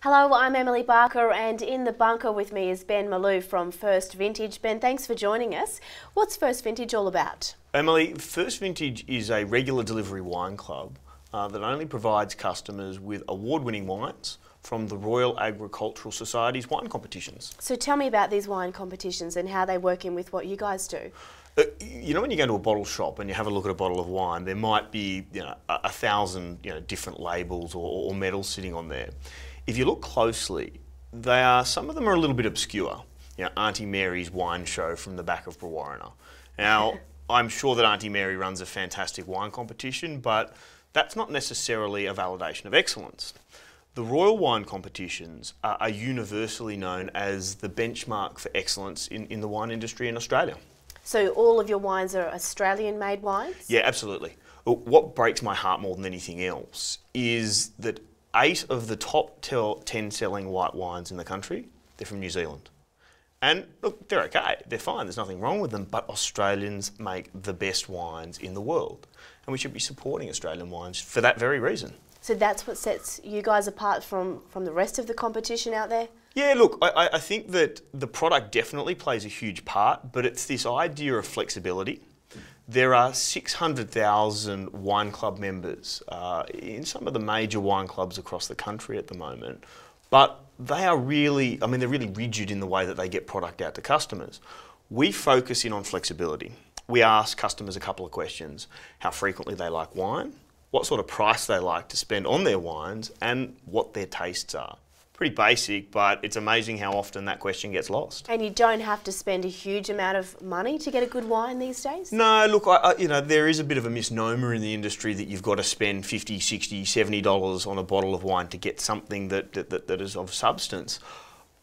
Hello, I'm Emily Barker, and in the bunker with me is Ben Malouf from First Vintage. Ben, thanks for joining us. What's First Vintage all about? Emily, First Vintage is a regular delivery wine club that only provides customers with award-winning wines from the Royal Agricultural Society's wine competitions. So tell me about these wine competitions and how they work in with what you guys do. You know, when you go to a bottle shop and you have a look at a bottle of wine, there might be 1,000 different labels or medals sitting on there. If you look closely, some of them are a little bit obscure. Auntie Mary's wine show from the back of Brewarrina. Now, I'm sure that Auntie Mary runs a fantastic wine competition, but that's not necessarily a validation of excellence. The Royal Wine competitions are universally known as the benchmark for excellence in the wine industry in Australia. So all of your wines are Australian-made wines? Yeah, absolutely. What breaks my heart more than anything else is that 8 of the top 10 selling white wines in the country, they're from New Zealand. And look, they're okay, they're fine, there's nothing wrong with them, but Australians make the best wines in the world. And we should be supporting Australian wines for that very reason. So that's what sets you guys apart from the rest of the competition out there? Yeah, look, I think that the product definitely plays a huge part, but it's this idea of flexibility. There are 600,000 wine club members in some of the major wine clubs across the country at the moment, but they are really, they're really rigid in the way that they get product out to customers. We focus in on flexibility. We ask customers a couple of questions: how frequently they like wine, what sort of price they like to spend on their wines, and what their tastes are. Pretty basic, but it's amazing how often that question gets lost. And you don't have to spend a huge amount of money to get a good wine these days? No, look, there is a bit of a misnomer in the industry that you've got to spend $50, $60, $70 on a bottle of wine to get something that is of substance.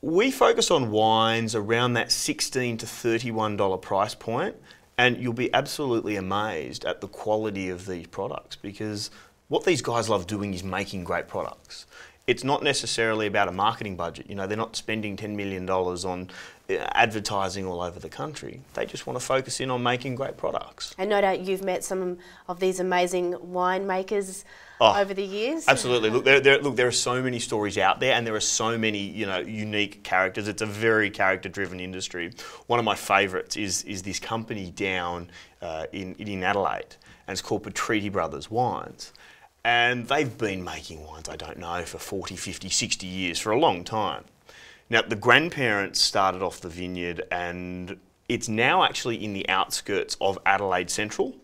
We focus on wines around that $16 to $31 price point, and you'll be absolutely amazed at the quality of these products, because what these guys love doing is making great products. It's not necessarily about a marketing budget. They're not spending $10 million on advertising all over the country. They just want to focus in on making great products. And no doubt you've met some of these amazing winemakers over the years. Absolutely. Look, there are so many stories out there, and there are so many unique characters. It's a very character-driven industry. One of my favourites is this company down in Adelaide, and it's called Patretti Brothers Wines. And they've been making wines, I don't know, for 40, 50, 60 years, for a long time. Now, the grandparents started off the vineyard, and it's now actually in the outskirts of Adelaide Central.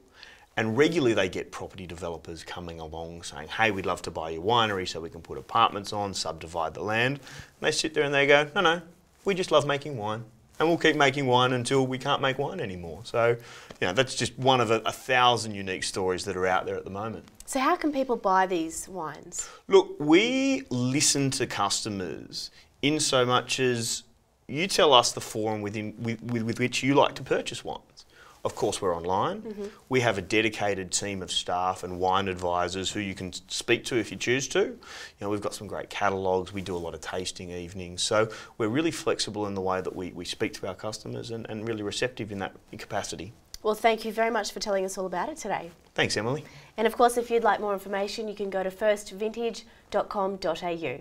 And regularly they get property developers coming along saying, hey, we'd love to buy your winery so we can put apartments on, subdivide the land. And they sit there and they go, no, we just love making wine. And we'll keep making wine until we can't make wine anymore. So, that's just one of 1,000 unique stories that are out there at the moment. So how can people buy these wines? Look, we listen to customers in so much as you tell us the forum with which you like to purchase wines. Of course, we're online. Mm-hmm. We have a dedicated team of staff and wine advisors who you can speak to if you choose to. We've got some great catalogues. We do a lot of tasting evenings. So we're really flexible in the way that we speak to our customers and really receptive in that capacity. Well, thank you very much for telling us all about it today. Thanks, Emily. And of course, if you'd like more information, you can go to firstvintage.com.au.